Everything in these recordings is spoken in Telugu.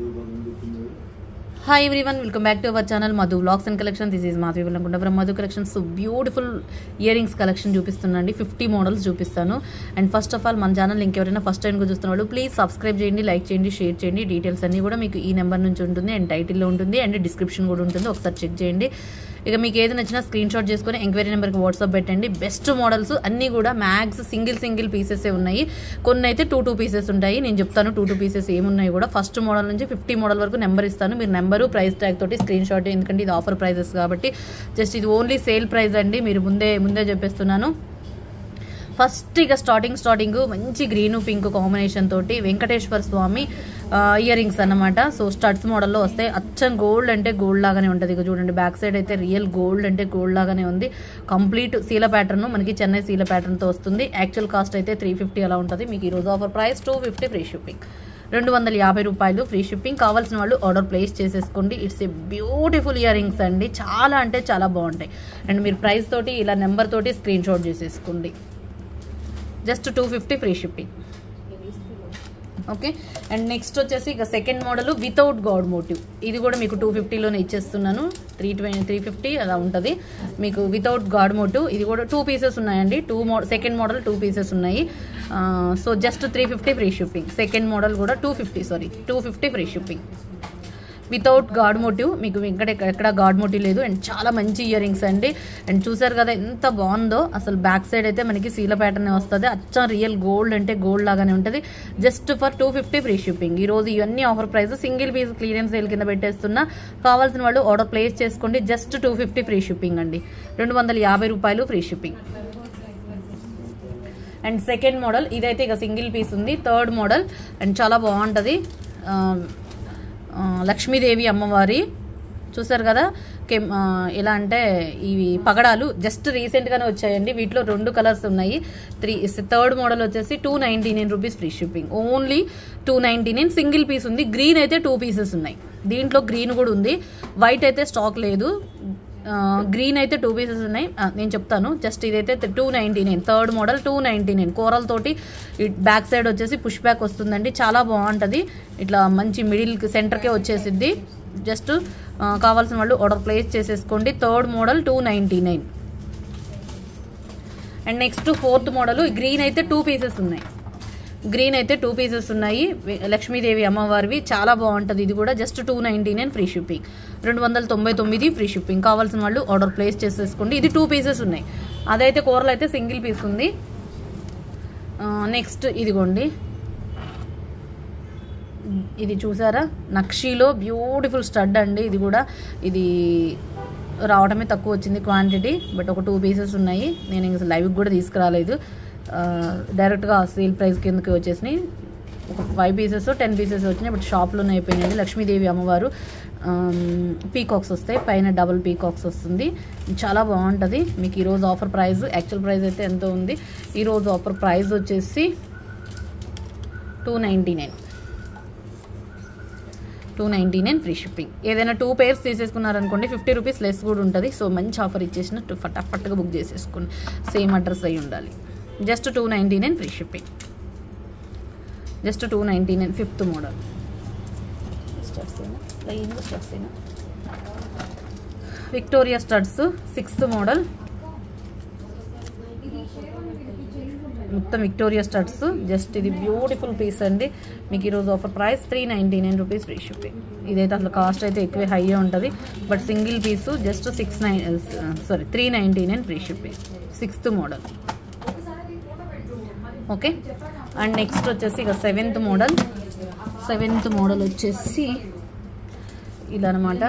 Hi everyone, welcome back to our channel Madhu Vlogs and Collection. This is Madhu Vellankunda from Madhu Collection. So beautiful earrings collection చూపిస్తున్నానండి. 50 మోడల్స్ చూపిస్తాను. అండ్ ఫస్ట్ ఆఫ్ ఆల్ మన ఛానల్ ఇంకెవరైనా ఫస్ట్ టైం చూస్తున్నవాళ్ళు ప్లీజ్ సబ్స్క్రైబ్ చేయండి, లైక్ చేయండి, షేర్ చేయండి. డీటెయిల్స్ అన్నీ కూడా మీకు ఈ నెంబర్ నుంచి ఉంటుంది అండ్ టైటిల్లో ఉంటుంది అండ్ డిస్క్రిప్షన్ కూడా ఉంటుంది, ఒకసారి చెక్ చేయండి. ఇక మీకు ఏది నచ్చినా స్క్రీన్ షాట్ చేసుకొని ఎంక్వైరీ నెంబర్కి వాట్సాప్ పెట్టండి. బెస్ట్ మోడల్స్ అన్నీ కూడా మ్యాక్స్ సింగిల్ పీసెసే ఉన్నాయి. కొన్ని అయితే టూ పీసెస్ ఉంటాయి. నేను చెప్తాను టూ పీసెస్ ఏమున్నాయి కూడా. ఫస్ట్ మోడల్ నుంచి 50 మోడల్ వరకు నెంబర్ ఇస్తాను. మీరు నెంబరు ప్రైస్ ట్యాగ్ తోటి స్క్రీన్ షాట్, ఎందుకంటే ఇది ఆఫర్ ప్రైజెస్ కాబట్టి. జస్ట్ ఇది ఓన్లీ సేల్ ప్రైస్ అండి, మీరు ముందే చెప్పేస్తున్నాను. ఫస్ట్ ఇక స్టార్టింగ్ మంచి గ్రీను పింక్ కాంబినేషన్ తోటి వెంకటేశ్వర స్వామి ఇయర్ రింగ్స్ అన్నమాట. సో స్టడ్స్ మోడల్లో వస్తాయి. అచ్చం గోల్డ్ అంటే గోల్డ్ లాగానే ఉంటుంది. ఇక చూడండి బ్యాక్ సైడ్ అయితే రియల్ గోల్డ్ అంటే గోల్డ్ లాగానే ఉంది. కంప్లీట్ శీల ప్యాటర్న్, మనకి చెన్నై శీల ప్యాటర్న్తో వస్తుంది. యాక్చువల్ కాస్ట్ అయితే 350 అలా ఉంటుంది. మీకు ఈరోజు ఆఫర్ ప్రైస్ 250 ఫ్రీ షిప్పింగ్, 250 రూపాయలు ఫ్రీ షిప్పింగ్. కావాల్సిన వాళ్ళు ఆర్డర్ ప్లేస్ చేసేసుకోండి. It's a beautiful ear rings అండి, చాలా అంటే చాలా బాగుంటాయి. అండ్ మీరు ప్రైస్ తోటి ఇలా నెంబర్ తోటి స్క్రీన్ షాట్ చేసేసుకోండి. Just 250 free shipping. Okay. And next వచ్చేసి ఇక second model without god motive. ఇది కూడా మీకు 250లోనే ఇచ్చేస్తున్నాను. 350 అలా ఉంటుంది మీకు వితౌట్ గాడ్ మోటివ్. ఇది కూడా 2 పీసెస్ ఉన్నాయండి. సెకండ్ మోడల్ 2 పీసెస్ ఉన్నాయి. So just 350 free shipping. Second model కూడా 250 free shipping without god motive. మీకు ఎక్కడ గాడ్ మోటివ్ లేదు. అండ్ చాలా మంచి ఇయర్ రింగ్స్ అండి. అండ్ చూసారు కదా ఎంత బాగుందో. అసలు బ్యాక్ సైడ్ అయితే మనకి సీల ప్యాటర్న్ వస్తుంది. అచ్చం రియల్ గోల్డ్ అంటే గోల్డ్ లాగానే ఉంటుంది. Just for 250 free shipping. ఈరోజు ఇవన్నీ offer price. Single piece clearance sale కింద పెట్టేస్తున్నా. కావాల్సిన వాళ్ళు ఆర్డర్ ప్లేస్ చేసుకోండి. జస్ట్ 250 ఫ్రీ షిప్పింగ్ అండి, 250 రూపాయలు free shipping. And second model ఇదైతే ఇక సింగిల్ పీస్ ఉంది. థర్డ్ మోడల్ అండ్ చాలా బాగుంటుంది. లక్ష్మీదేవి అమ్మవారి చూసారు కదా. ఎలా అంటే ఇవి పగడాలు జస్ట్ రీసెంట్గానే వచ్చాయండి. వీటిలో 2 కలర్స్ ఉన్నాయి. థర్డ్ మోడల్ వచ్చేసి 299 rupees free shipping. Only 299. Single piece ఉంది. గ్రీన్ అయితే 2 పీసెస్ ఉన్నాయి. దీంట్లో గ్రీన్ కూడా ఉంది, వైట్ అయితే స్టాక్ లేదు. గ్రీన్ అయితే 2 పీసెస్ ఉన్నాయి. నేను చెప్తాను. జస్ట్ ఇదైతే 299. Third model 299. కూరల తోటి బ్యాక్ సైడ్ వచ్చేసి పుష్ బ్యాక్ వస్తుందండి. చాలా బాగుంటుంది. ఇట్లా మంచి మిడిల్ సెంటర్కే వచ్చేసిద్ది. జస్ట్ కావాల్సిన వాళ్ళు ఆర్డర్ ప్లేస్ చేసేసుకోండి. Third model 299. And next fourth model green అయితే 2 పీసెస్ ఉన్నాయి. లక్ష్మీదేవి అమ్మవారివి చాలా బాగుంటుంది. ఇది కూడా just 299 free shipping, 299 free shipping. కావాల్సిన వాళ్ళు ఆర్డర్ ప్లేస్ చేసేసుకోండి. ఇది 2 పీసెస్ ఉన్నాయి. అదైతే కూరలు అయితే సింగిల్ పీస్ ఉంది. నెక్స్ట్ ఇదిగోండి, ఇది చూసారా నక్షీలో బ్యూటిఫుల్ స్టడ్ అండి. ఇది రావడమే తక్కువ వచ్చింది క్వాంటిటీ, బట్ ఒక 2 పీసెస్ ఉన్నాయి. నేను ఇంకా లైవ్కి కూడా తీసుకురాలేదు, డైరెక్ట్గా సేల్ ప్రైస్ కిందకి వచ్చేసినాయి. ఒక 5 పీసెస్ 10 పీసెస్ వచ్చినాయి, బట్ షాప్లోనే అయిపోయినాయి. లక్ష్మీదేవి అమ్మవారు పీకాక్స్ వస్తాయి, పైన డబుల్ పీకాక్స్ వస్తుంది. చాలా బాగుంటుంది. మీకు ఈరోజు ఆఫర్ ప్రైస్, యాక్చువల్ ప్రైస్ అయితే ఎంతో ఉంది. ఈరోజు ఆఫర్ ప్రైస్ వచ్చేసి 299 ఫ్రీ షిప్పింగ్. ఏదైనా 2 పేర్స్ తీసేసుకున్నారనుకోండి 50 రూపీస్ లెస్ కూడా ఉంటుంది. సో మంచి ఆఫర్ ఇచ్చేసినట్టు ఫటాఫట్గా బుక్ చేసేసుకోండి. సేమ్ అడ్రస్ అయి ఉండాలి. Just 299 free shipping. Just 299. Fifth model Victoria studs. 6th model మొత్తం విక్టోరియా స్టడ్స్. జస్ట్ ఇది బ్యూటిఫుల్ పీస్ అండి. మీకు ఈరోజు offer price 399 rupees free shipping. ఇదైతే అసలు కాస్ట్ అయితే ఎక్కువ హైయే ఉంటుంది, but single piece just 399 free shipping. 6th model. Okay. And next వచ్చేసి ఇక 7th మోడల్ వచ్చేసి ఇలా అనమాట.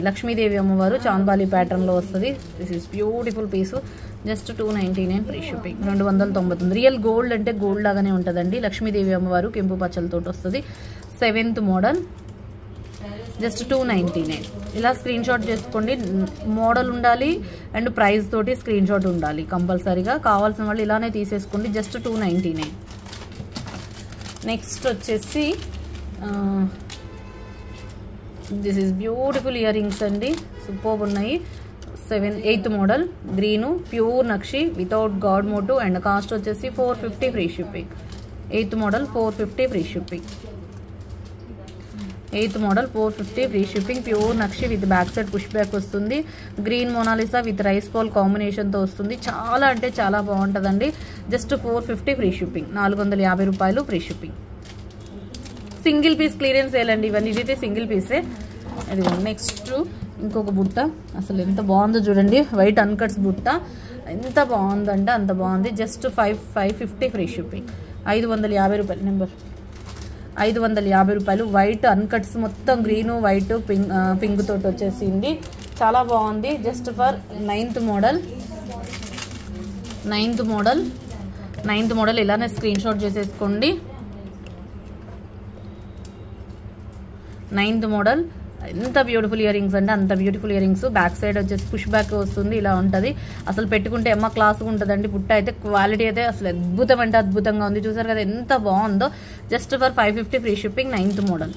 లక్ష్మీదేవి అమ్మవారు చాంబాలి ప్యాటర్న్లో వస్తుంది. This is beautiful piece. Just 299 free shipping, 299. Real gold అంటే గోల్డ్ లాగానే ఉంటుందండి. లక్ష్మీదేవి అమ్మవారు కెంపు పచ్చలతో వస్తుంది. 7th model just 299. ఇలా స్క్రీన్ షాట్ చేసుకోండి. మోడల్ ఉండాలి అండ్ ప్రైస్ తోటి స్క్రీన్ షాట్ ఉండాలి కంపల్సరీగా. కావాల్సిన వాళ్ళు ఇలానే తీసేసుకోండి. జస్ట్ 299. నెక్స్ట్ వచ్చేసి this is beautiful ear rings అండి, సూపర్బ్ ఉన్నాయి. 8th model green pure nakshi without god motive and cost వచ్చేసి 450 free shipping. 8th model 450 free shipping. 8th model 450 free shipping. Pure nakshi with back side push back వస్తుంది. Green Mona Lisa with rice ball కాంబినేషన్తో వస్తుంది. చాలా అంటే చాలా బాగుంటుందండి. Just 450 free shipping. 450 రూపాయలు free shipping. Single piece clearance వేయాలండి ఇవన్నీ. ఇదైతే సింగిల్ పీసే. అది నెక్స్ట్ ఇంకొక బుట్ట అసలు ఎంత బాగుందో చూడండి. వైట్ అన్కట్స్ బుట్ట ఎంత బాగుందంటే అంత బాగుంది. Just 550 free shipping. 550 రూపాయలు. నెంబర్ 550 రూపాయలు. వైట్ అన్కట్స్ మొత్తం గ్రీను వైట్ పింక్ తోటి వచ్చేసింది. చాలా బాగుంది. జస్ట్ ఫర్ 9th మోడల్ ఇలానే స్క్రీన్ షాట్ చేసేసుకోండి. 9th మోడల్ ఎంత బ్యూటిఫుల్ ఇయర్ రింగ్స్ అంటే అంత beautiful ear rings. Back side వచ్చేసి పుష్ బ్యాక్ వస్తుంది. ఇలా ఉంటుంది. అసలు పెట్టుకుంటే ఎమ్మ క్లాస్గా ఉంటుందండి. బుట్ట అయితే క్వాలిటీ అయితే అసలు అద్భుతం అంటే అద్భుతంగా ఉంది. చూసారు కదా ఎంత బాగుందో. Just for 550 free shipping. 9th model.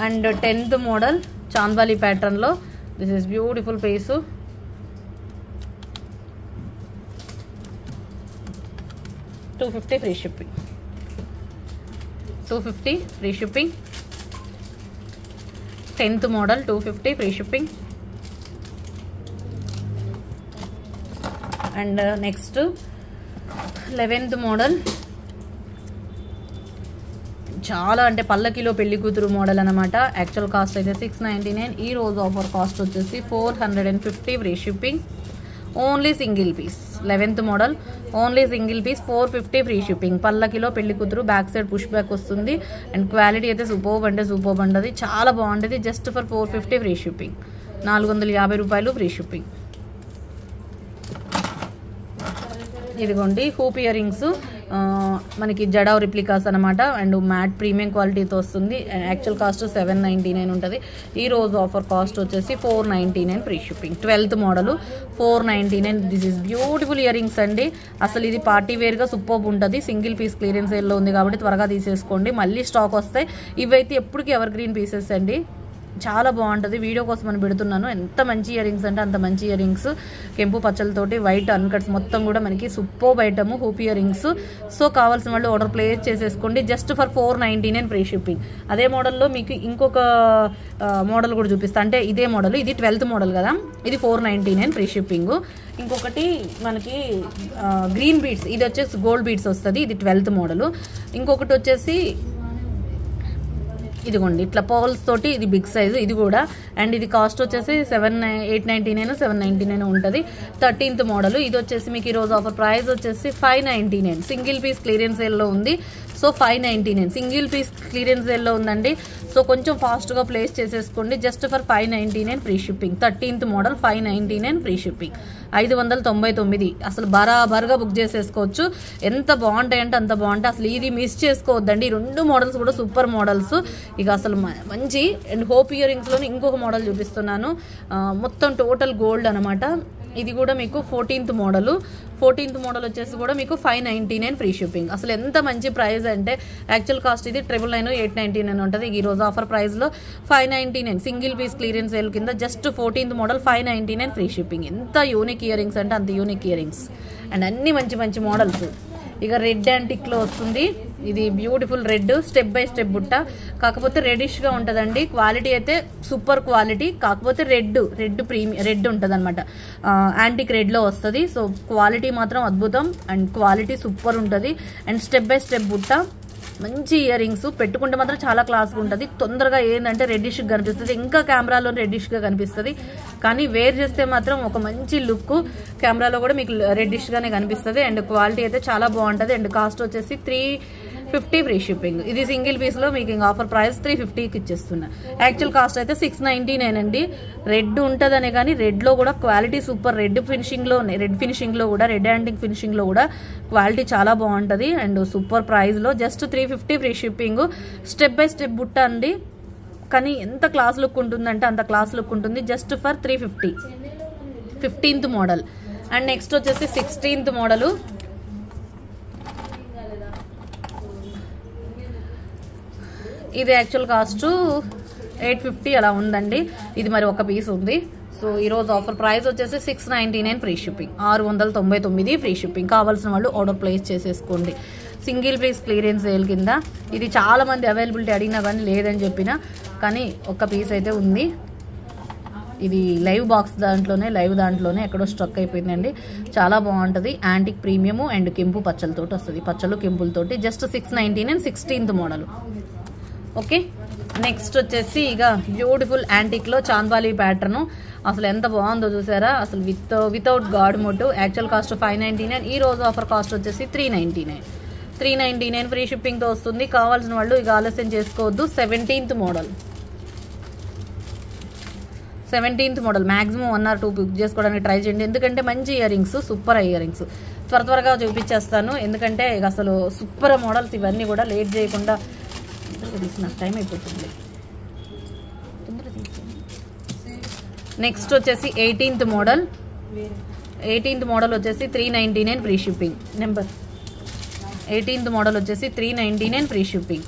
And 10th model chandbali ప్యాటర్న్లో. This is beautiful piece. $250 free shipping. 250 free shipping. 10th model 250 free shipping. And next 11th model. చాలా అంటే పల్లకిలో పెళ్లి కూతురు మోడల్ అనమాట. యాక్చువల్ కాస్ట్ అయితే 699. ఈ రోజు ఆఫర్ కాస్ట్ వచ్చేసి 450 free shipping. Only single piece. 11th model only single piece 450 free shipping. పల్లకిలో పెళ్లి కూతురు బ్యాక్ సైడ్ పుష్ బ్యాక్ వస్తుంది. అండ్ క్వాలిటీ అయితే సూపర్బ్ అంటే సూపర్బ్ ఉండదు. చాలా బాగుంటుంది. Just for 450 free shipping. 450 రూపాయలు ఫ్రీ షిప్పింగ్. ఇదిగోండి హూప్ ఇయర్ రింగ్స్ మనకి జడావ్ రిప్లికాస్ అనమాట. అండ్ మ్యాట్ ప్రీమియం క్వాలిటీతో వస్తుంది. యాక్చువల్ కాస్ట్ 799 ఉంటుంది. ఈ రోజు ఆఫర్ కాస్ట్ వచ్చేసి 499 free shipping. 12th model 499. This is beautiful ear rings అండి. అసలు ఇది పార్టీ వేర్గా సూపర్బ్ ఉంటుంది. సింగిల్ పీస్ క్లియరెన్స్ సేల్లో ఉంది కాబట్టి త్వరగా తీసేసుకోండి. మళ్ళీ స్టాక్ వస్తాయి. ఇవైతే ఎప్పటికీ ఎవర్ గ్రీన్ పీసెస్ అండి. చాలా బాగుంటుంది. వీడియో కోసం అని పెడుతున్నాను. ఎంత మంచి ఇయర్ రింగ్స్ అంటే అంత మంచి ఇయర్ రింగ్స్. కెంపు పచ్చలతోటి వైట్ అన్కట్స్ మొత్తం కూడా మనకి superb item hoop ear rings. So కావాల్సిన వాళ్ళు ఆర్డర్ ప్లేస్ చేసేసుకోండి. Just for 499 free shipping. అదే మోడల్లో మీకు ఇంకొక మోడల్ కూడా చూపిస్తా. అంటే ఇదే మోడల్. ఇది 12th మోడల్ కదా. ఇది 499 ఫ్రీ షిప్పింగ్. ఇంకొకటి మనకి గ్రీన్ బీడ్స్. ఇది వచ్చేసి గోల్డ్ బీడ్స్ వస్తుంది. ఇది 12th మోడల్. ఇంకొకటి వచ్చేసి ఇదిగోండి ఇట్లా పర్ల్స్ తోటి. ఇది బిగ్ సైజు ఇది కూడా. అండ్ ఇది కాస్ట్ వచ్చేసి 899 799 ఉంటుంది. 13th model. ఇది వచ్చేసి మీకు ఈరోజు ఆఫర్ ప్రైస్ వచ్చేసి 599. సింగిల్ పీస్ క్లియరెన్స్ సేల్లో ఉంది. సో 599 సింగిల్ పీస్ క్లియరెన్స్ సేల్లో ఉందండి. సో కొంచెం ఫాస్ట్గా ప్లేస్ చేసేసుకోండి. Just for 599 free shipping. 13th model 599 free shipping. 599. అసలు బరాబర్గా బుక్ చేసేసుకోవచ్చు. ఎంత బాగుంటాయి అంటే అంత బాగుంటాయి. అసలు ఇది మిస్ చేసుకోవద్దండి. ఈ రెండు మోడల్స్ కూడా సూపర్ మోడల్స్. ఇక అసలు మంచి అండ్ హోప్ ఇయర్ రింగ్స్లోని ఇంకొక మోడల్ చూపిస్తున్నాను. మొత్తం టోటల్ గోల్డ్ అనమాట. ఇది కూడా మీకు 14th మోడల్. 14th మోడల్ వచ్చేసి కూడా మీకు 599 ఫ్రీ షిప్పింగ్. అసలు ఎంత మంచి ప్రైస్ అంటే యాక్చువల్ కాస్ట్ ఇది 999 899 ఉంటుంది. ఈ రోజు ఆఫర్ ప్రైస్లో 599 సింగిల్ పీస్ క్లియరెన్స్ సేల్ కింద just 14th model 599 free shipping. ఎంత యూనిక్ ఇయర్ రింగ్స్ అంటే అంత యూనిక్ ఇయర్ రింగ్స్. అండ్ అన్ని మంచి మంచి మోడల్స్. ఇక రెడ్ యాంటిక్లో వస్తుంది. ఇది beautiful red step by step బుట్ట. కాకపోతే రెడిష్గా ఉంటుందండి. క్వాలిటీ అయితే సూపర్ క్వాలిటీ. కాకపోతే రెడ్ ప్రీమియం రెడ్ ఉంటుంది అనమాట. యాంటిక్ రెడ్లో వస్తుంది. సో క్వాలిటీ మాత్రం అద్భుతం అండ్ క్వాలిటీ సూపర్ ఉంటుంది. అండ్ స్టెప్ బై స్టెప్ బుట్ట. మంచి ఇయర్ రింగ్స్. పెట్టుకుంటే మాత్రం చాలా క్లాస్గా ఉంటుంది. తొందరగా ఏంటంటే రెడ్డిష్గా కనిపిస్తుంది. ఇంకా కెమెరాలో రెడ్డిష్గా కనిపిస్తుంది. కానీ వేర్ చేస్తే మాత్రం ఒక మంచి లుక్. కెమెరాలో కూడా మీకు రెడ్డిష్గానే కనిపిస్తుంది. అండ్ క్వాలిటీ అయితే చాలా బాగుంటుంది. అండ్ కాస్ట్ వచ్చేసి 350 ఫ్రీ షిప్పింగ్. ఇది సింగిల్ పీస్లో మీకు ఇంకా ఆఫర్ ప్రైస్ 350కి ఇచ్చేస్తున్నా. యాక్చువల్ కాస్ట్ అయితే 699 అండి. రెడ్ ఉంటుందనే కానీ రెడ్లో కూడా క్వాలిటీ సూపర్. రెడ్ ఫినిషింగ్లో కూడా రెడ్ యాంటిక్ ఫినిషింగ్లో కూడా క్వాలిటీ చాలా బాగుంటుంది. అండ్ సూపర్ ప్రైస్లో just 350 free shipping. Step by step బుట్ట అండి. కానీ ఎంత క్లాస్ లుక్ ఉంటుందంటే అంత క్లాస్ లుక్ ఉంటుంది. Just for 350. 15th model. And next వచ్చేసి 16th మోడల్. ఇది యాక్చువల్ కాస్ట్ 850 అలా ఉందండి. ఇది మరి ఒక పీస్ ఉంది. సో ఈరోజు ఆఫర్ ప్రైస్ వచ్చేసి 699 ఫ్రీ షిప్పింగ్. 699 free shipping. కావాల్సిన వాళ్ళు ఆర్డర్ ప్లేస్ చేసేసుకోండి. సింగిల్ పీస్ క్లియరెన్స్ సేల్ కింద. ఇది చాలా మంది అవైలబిలిటీ అడిగినా కానీ లేదని చెప్పిన, కానీ ఒక్క పీస్ అయితే ఉంది. ఇది లైవ్ బాక్స్ దాంట్లోనే ఎక్కడో స్ట్రక్ అయిపోయిందండి. చాలా బాగుంటుంది. యాంటిక్ ప్రీమియము అండ్ కెంపు పచ్చలతోటి వస్తుంది. పచ్చలు కెంపులతోటి. Just 699 16th model. Okay, next వచ్చేసి ఇక బ్యూటిఫుల్ యాంటిక్లో చాంద్బాలి ప్యాటర్న్. అసలు ఎంత బాగుందో చూసారా. అసలు without god motive. Actual cost 599. ఈ రోజు ఆఫర్ కాస్ట్ వచ్చేసి 399 ఫ్రీ షిప్పింగ్తో వస్తుంది. కావాల్సిన వాళ్ళు ఇక ఆలస్యం చేసుకోవద్దు. 17th model maximum 1 or 2 book చేసుకోవడానికి ట్రై చేయండి. ఎందుకంటే మంచి ear rings, super ear rings. త్వరగా చూపించేస్తాను. ఎందుకంటే ఇక అసలు సూపర్ మోడల్స్ ఇవన్నీ కూడా. లేట్ చేయకుండా నాకు టైం అయిపోతుంది. నెక్స్ట్ వచ్చేసి 18th మోడల్ వచ్చేసి 399 ఫ్రీ షిప్పింగ్. 18th మోడల్ వచ్చేసి 399 free shipping.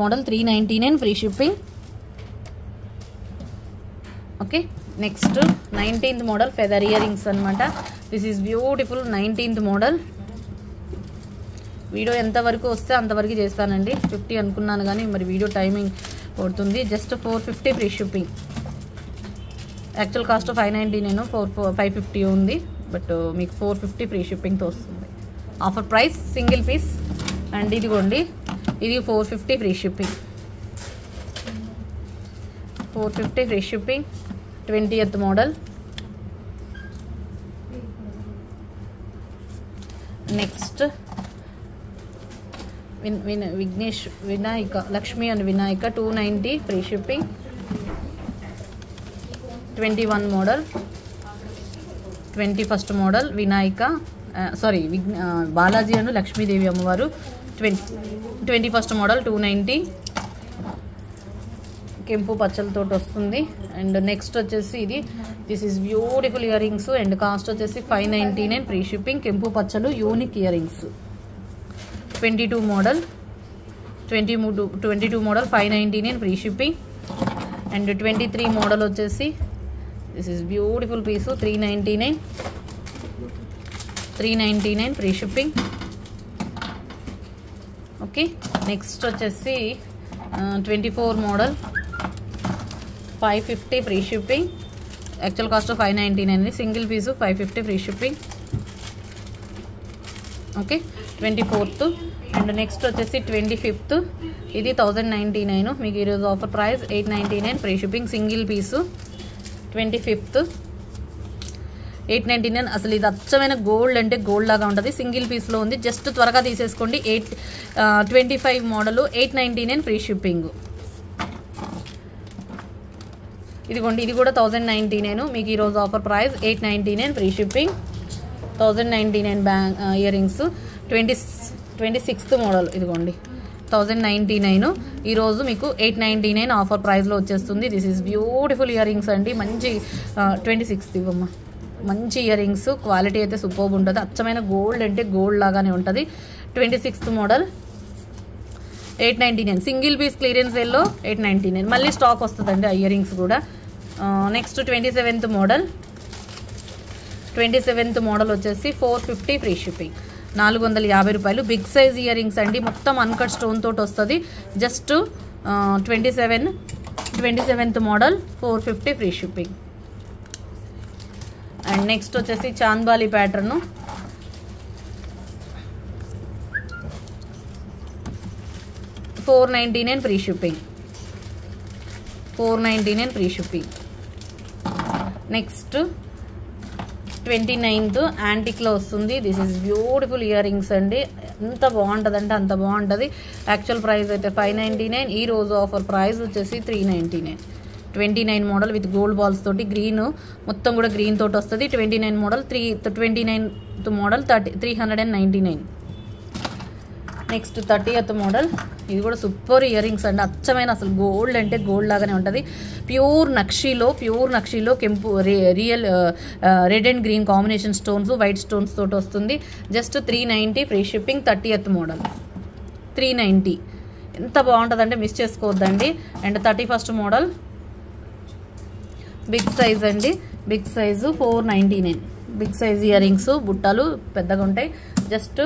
Model 399 free shipping. Okay, next 19th model feather ear rings అనమాట. This is beautiful 19th model. Video ఎంతవరకు వస్తే అంతవరకు చేస్తానండి. 50 అనుకున్నాను కానీ మరి వీడియో టైమింగ్ పడుతుంది. Just 450 free shipping. Actual cost 599, 550 ఉంది. బట్ మీకు 450 ఫ్రీ షిప్పింగ్తో వస్తుంది. Offer price single piece. And ఇదిగోండి, ఇది 450 free shipping. 450 free shipping. 20th model. Next Vinayaka Lakshmi and Vinayaka 290 free shipping. 21 model. 21st model Vinayaka Balaji and Lakshmidevi అమ్మవారు. 21st మోడల్ 290 కెంపు పచ్చలతో వస్తుంది. అండ్ నెక్స్ట్ వచ్చేసి this is beautiful ear rings and cost వచ్చేసి 599 ఫ్రీ షిప్పింగ్. కెంపు పచ్చలు unique ear rings. 22 model 599 free shipping. And 23 model వచ్చేసి this is beautiful piece 399 free shipping. Okay, next వచ్చేసి 24 model 550 free shipping. Actual cost 599, single piece 550 free shipping. Okay, 24th. And next వచ్చేసి 25th. ఇది 1099. మీకు ఈరోజు offer price 899 free shipping. Single పీసు 25th 899. అసలు ఇది అచ్చమైన గోల్డ్ అంటే గోల్డ్ లాగా ఉంటుంది. సింగిల్ పీస్లో ఉంది. జస్ట్ త్వరగా తీసేసుకోండి. 25 మోడల్ 899 ఫ్రీ షిప్పింగ్. ఇదిగోండి, ఇది కూడా 1099. మీకు ఈరోజు offer price 899 free shipping. 1099 ear rings. 26th model ఇదిగోండి 1099. ఈరోజు మీకు 899 ఆఫర్ ప్రైస్లో వచ్చేస్తుంది. This is beautiful ear rings అండి. మంచి 26th ఇవ్వమ్మా. మంచి ఇయర్ రింగ్స్. క్వాలిటీ అయితే సూపర్బ్ ఉంటుంది. అచ్చమైన గోల్డ్ అంటే గోల్డ్ లాగానే ఉంటుంది. 26th model 899. Single piece clearance సేల్లో 899. మళ్ళీ స్టాక్ వస్తుందండి ఆ ఇయర్ రింగ్స్ కూడా. నెక్స్ట్ 27th మోడల్ వచ్చేసి 450 ఫ్రీ షిప్పింగ్. 450 రూపాయలు. బిగ్ సైజ్ ఇయర్ రింగ్స్ అండి. మొత్తం అన్కట్ స్టోన్ తోటి వస్తుంది. Just 27th model 450 free shipping. And next వచ్చేసి chandbali pattern. $499 free shipping. 499 free shipping. Next 29th యాంటిక్లో వస్తుంది. This is beautiful ear rings అండి. ఎంత బాగుంటుంది అంటే అంత బాగుంటుంది. యాక్చువల్ ప్రైస్ అయితే 599. ఈ రోజు ఆఫర్ ప్రైస్ వచ్చేసి 399. 29 మోడల్ విత్ గోల్డ్ బాల్స్ తోటి. గ్రీన్ మొత్తం కూడా గ్రీన్ తోటి వస్తుంది. 29 model 29th model 399. Next 30th model. ఇది కూడా సూపర్ ఇయర్ రింగ్స్ అండి. అచ్చమైన అసలు గోల్డ్ అంటే గోల్డ్ లాగానే ఉంటుంది. ప్యూర్ నక్షీలో కెంపు real red and green combination stones, white stones తోటి వస్తుంది. Just 390 free shipping. 30th model 390. ఎంత బాగుంటుందంటే మిస్ చేసుకోవద్దండి. And 31st model big size అండి. Big size 499. Big size ear rings, బుట్టాలు పెద్దగా ఉంటాయి. Just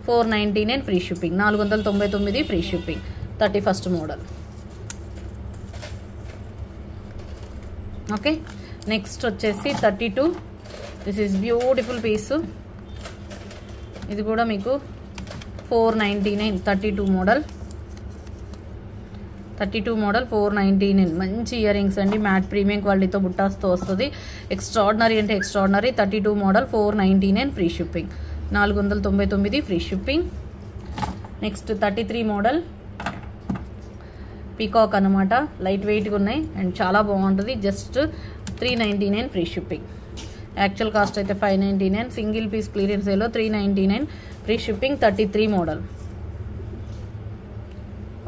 499 free shipping, 499 free shipping. 31st model. Okay, next వచ్చేసి 32. This is beautiful piece. ఇది కూడా మీకు 499. 32 మోడల్ 499. మంచి ఇయర్ రింగ్స్ అండి, మ్యాట్ ప్రీమియం క్వాలిటీతో బుట్టాస్తో వస్తుంది. ఎక్స్ట్రాడినరీ అంటే extraordinary. 32 model 499 free shipping, 499 free shipping. Next 33 model peacock అనమాట. లైట్ వెయిట్గా ఉన్నాయి అండ్ చాలా బాగుంటుంది. Just 399 free shipping. Actual cost అయితే 599. సింగిల్ పీస్ క్లియరెన్స్ సేల్లో 399 free shipping. 33 model.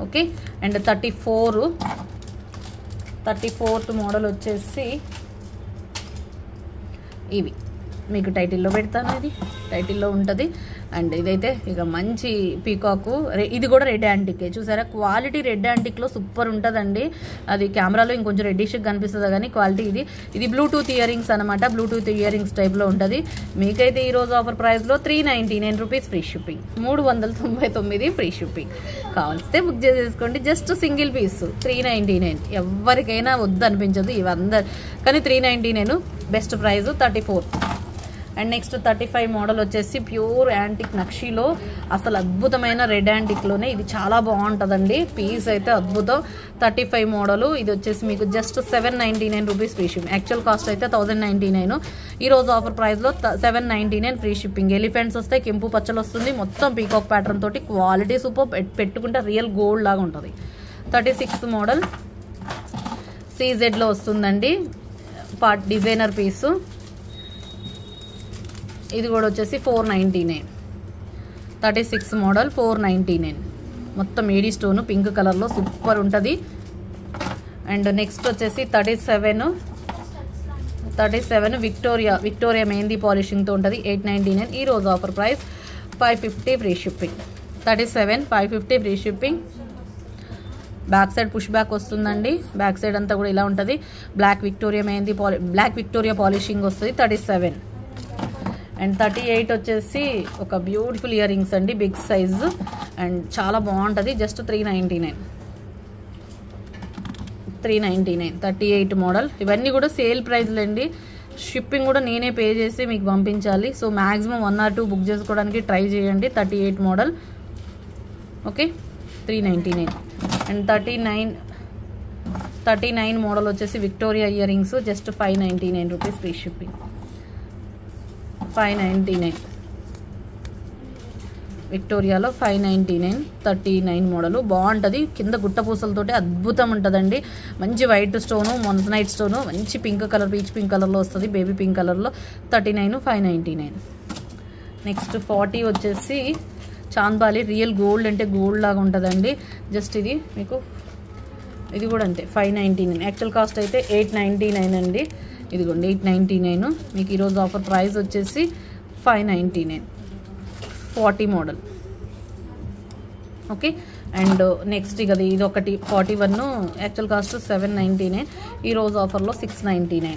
Okay, and 34th model వచ్చేసి ఇవి మీకు టైటిల్లో పెడతాను. ఇది టైటిల్లో ఉంటుంది. అండ్ ఇదైతే ఇక మంచి పీకాకు. ఇది కూడా రెడ్ యాంటిక్. చూసారా, క్వాలిటీ రెడ్ యాంటిక్లో సూపర్ ఉంటుందండి. అది కెమెరాలో ఇంకొంచెం రెడ్డిష్గా కనిపిస్తుంది కానీ క్వాలిటీ ఇది బ్లూటూత్ ఇయర్ రింగ్స్ అనమాట. బ్లూటూత్ ఇయర్ రింగ్స్ టైప్లో ఉంటుంది. మీకైతే ఈరోజు ఆఫర్ ప్రైస్లో 399 rupees free shipping, 399 free shipping. కావాల్సితే బుక్ చేసేసుకోండి. జస్ట్ సింగిల్ పీస్ 399. ఎవరికైనా వద్దు అనిపించదు ఇవందరు, కానీ 399 best price. 34. And next 35 model వచ్చేసి ప్యూర్ యాంటిక్ నక్షీలో, అసలు అద్భుతమైన రెడ్ యాంటిక్లోనే. ఇది చాలా బాగుంటుందండి, పీస్ అయితే అద్భుతం. 35 మోడలు. ఇది వచ్చేసి మీకు just 799 rupees free shipping. Actual cost అయితే 1099. ఈరోజు ఆఫర్ ప్రైస్లో 799 ఫ్రీ షిప్పింగ్. ఎలిఫెంట్స్ వస్తాయి, కెంపు పచ్చలు వస్తుంది, మొత్తం పీకాక్ ప్యాటర్న్ తోటి. క్వాలిటీ సూపర్, పెట్టుకుంటే రియల్ గోల్డ్ లాగా ఉంటుంది. 36 మోడల్ CZలో వస్తుందండి, పార్ట్ డిజైనర్ పీసు. ఇది కూడా వచ్చేసి 499. 36 మోడల్ 499. మొత్తం ఏడీ స్టోన్ పింక్ కలర్లో సూపర్ ఉంటుంది. అండ్ నెక్స్ట్ వచ్చేసి 37 విక్టోరియా మెహందీ పాలిషింగ్తో ఉంటుంది. 899. ఈరోజు offer price 550 free shipping. 37 550 free shipping. Back side push back వస్తుందండి. బ్యాక్ సైడ్ అంతా కూడా ఇలా ఉంటుంది. బ్లాక్ విక్టోరియా పాలిషింగ్ వస్తుంది. 37. అండ్ 38 వచ్చేసి ఒక బ్యూటిఫుల్ ఇయర్ రింగ్స్ అండి, బిగ్ సైజ్ అండ్ చాలా బాగుంటుంది. జస్ట్ 399. 38 మోడల్. ఇవన్నీ కూడా సేల్ ప్రైస్లు అండి. షిప్పింగ్ కూడా నేనే పే చేసి మీకు పంపించాలి. సో మ్యాక్సిమం 1 or 2 బుక్ చేసుకోవడానికి ట్రై చేయండి. 38 మోడల్. ఓకే, 399. అండ్ 39 మోడల్ వచ్చేసి Victoria year rings. Just 599 rupees free shipping. 599 విక్టోరియాలో 599. 39 model బాగుంటుంది. కింద గుట్ట పూసలతోటి అద్భుతం ఉంటుందండి. మంచి వైట్ స్టోను, మొన్సనైట్ స్టోను, మంచి పింక్ కలర్, పీచ్ పింక్ కలర్లో వస్తుంది, బేబీ పింక్ కలర్లో. 39 599. నెక్స్ట్ 40 వచ్చేసి చాంద్బాలి. రియల్ గోల్డ్ అంటే గోల్డ్ లాగా ఉంటుందండి. జస్ట్ ఇది మీకు ఇది కూడా అంతే 599. యాక్చువల్ కాస్ట్ అయితే 899 అండి. ఇదిగోండి 899. మీకు ఈరోజు ఆఫర్ ప్రైస్ వచ్చేసి 599. 40 మోడల్. ఓకే, అండ్ నెక్స్ట్ ఇక ఇది ఒకటి 41. Actual cost 799. ఈరోజు ఆఫర్లో 699.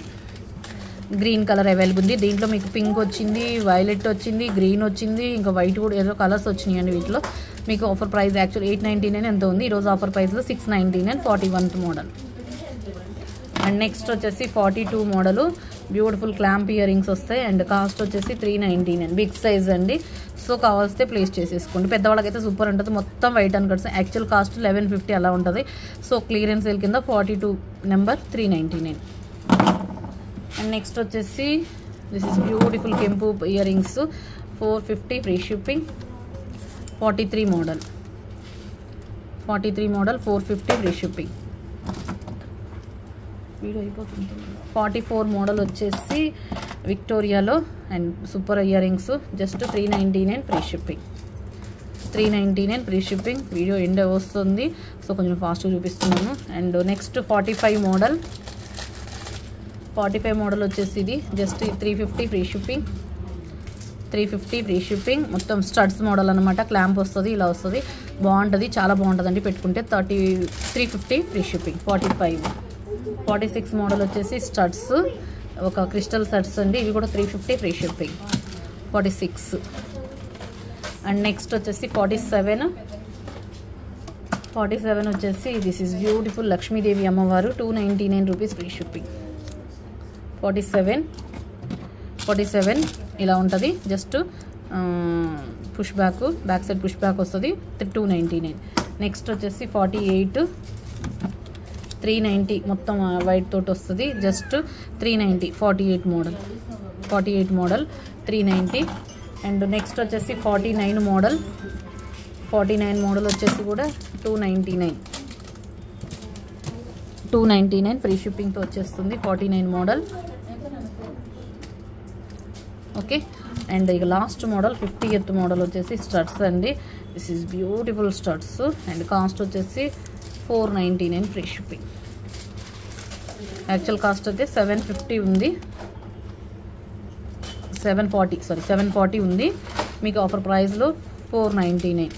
గ్రీన్ కలర్ అవైలబుల్ ఉంది. దీంట్లో మీకు పింక్ వచ్చింది, వైలెట్ వచ్చింది, గ్రీన్ వచ్చింది, ఇంకా వైట్ కూడా ఏదో కలర్స్ వచ్చినాయండి వీటిలో. మీకు ఆఫర్ ప్రైస్ యాక్చువల్ 899 ఎంత ఉంది. ఈరోజు ఆఫర్ ప్రైస్లో 699. 41 మోడల్. అండ్ నెక్స్ట్ వచ్చేసి 42 model. Beautiful clamp ear rings వస్తాయి అండ్ కాస్ట్ వచ్చేసి 399. బిగ్ సైజ్ అండి. సో కావాల్స్తే ప్లేస్ చేసేసుకోండి. పెద్దవాళ్ళకైతే సూపర్ ఉంటుంది. మొత్తం white and cuts. Actual cost 1150 అలా ఉంటుంది. సో క్లియరెన్స్ సేల్ కింద 42 నెంబర్ 399. అండ్ నెక్స్ట్ వచ్చేసి దిస్ ఇస్ బ్యూటిఫుల్ కెంపు ear rings. 450 free shipping. 43 model 450 free shipping. 44 model వచ్చేసి విక్టోరియాలో and super ear rings. Just 399 free shipping. 399 free shipping. Video end వస్తుంది, సో కొంచెం ఫాస్ట్గా చూపిస్తున్నాను. అండ్ నెక్స్ట్ 45 మోడల్ వచ్చేసి ఇది just 350 free shipping. 350 free shipping. మొత్తం స్టడ్స్ మోడల్ అనమాట. క్లాంప్ వస్తుంది, ఇలా వస్తుంది, బాగుంటుంది, చాలా బాగుంటుందండి పెట్టుకుంటే. 350 ఫ్రీ షిప్పింగ్. 46 మోడల్ వచ్చేసి స్టడ్స్. ఒక క్రిస్టల్ సెట్స్ అండి. ఇవి కూడా 350 ఫ్రీ షిప్పింగ్. 46 అండ్ నెక్స్ట్ వచ్చేసి 47 వచ్చేసి దిస్ ఈజ్ బ్యూటిఫుల్ లక్ష్మీదేవి అమ్మవారు 299 రూపీస్ ఫ్రీ షిప్పింగ్. 47 ఇలా ఉంటుంది. Just push back side push back వస్తుంది 299. నెక్స్ట్ వచ్చేసి 48 390 మొత్తం వైట్ తోటి వస్తుంది. Just 390 48 model 390. అండ్ నెక్స్ట్ వచ్చేసి 49 మోడల్ వచ్చేసి కూడా 299 ఫ్రీ షిప్పింగ్తో వచ్చేస్తుంది. 49 మోడల్. ఓకే. అండ్ ఇక లాస్ట్ మోడల్ 50th మోడల్ వచ్చేసి స్టడ్స్ అండి. This is beautiful studs and cost వచ్చేసి 499 ఫ్రీ షిప్పింగ్. యాక్చువల్ కాస్ట్ అయితే 750 ఉంది, 740 ఉంది. మీకు ఆఫర్ ప్రైస్లో 499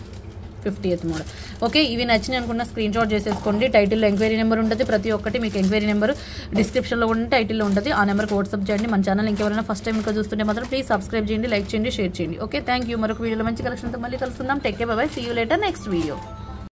50th మోడల్. ఓకే. ఇవి నచ్చినాయి అనుకున్న స్క్రీన్ షాట్ చేసేసుకోండి. టైటిల్లో ఎంక్వైరీ నెంబర్ ఉంటుంది. ప్రతి ఒక్కటి మీకు ఎంక్వైరీ నెంబర్ డిస్క్రిప్షన్లో కూడా టైటిల్లో ఉంటుంది. ఆ నెంబర్కి వాట్సాప్ చేయండి. మన ఛానల్ ఇంకెవరైనా ఫస్ట్ టైం ఇంకా చూస్తుంటే మాత్రం ప్లీజ్ సబ్స్క్రైబ్ చేయండి, లైక్ చేయండి, షేర్ చేయండి. ఓకే. Thank you. మరొక వీడియోలో మంచి కలెక్షన్తో మళ్ళీ కలుసుకుందాం. Take care. Bye bye. See you later next video.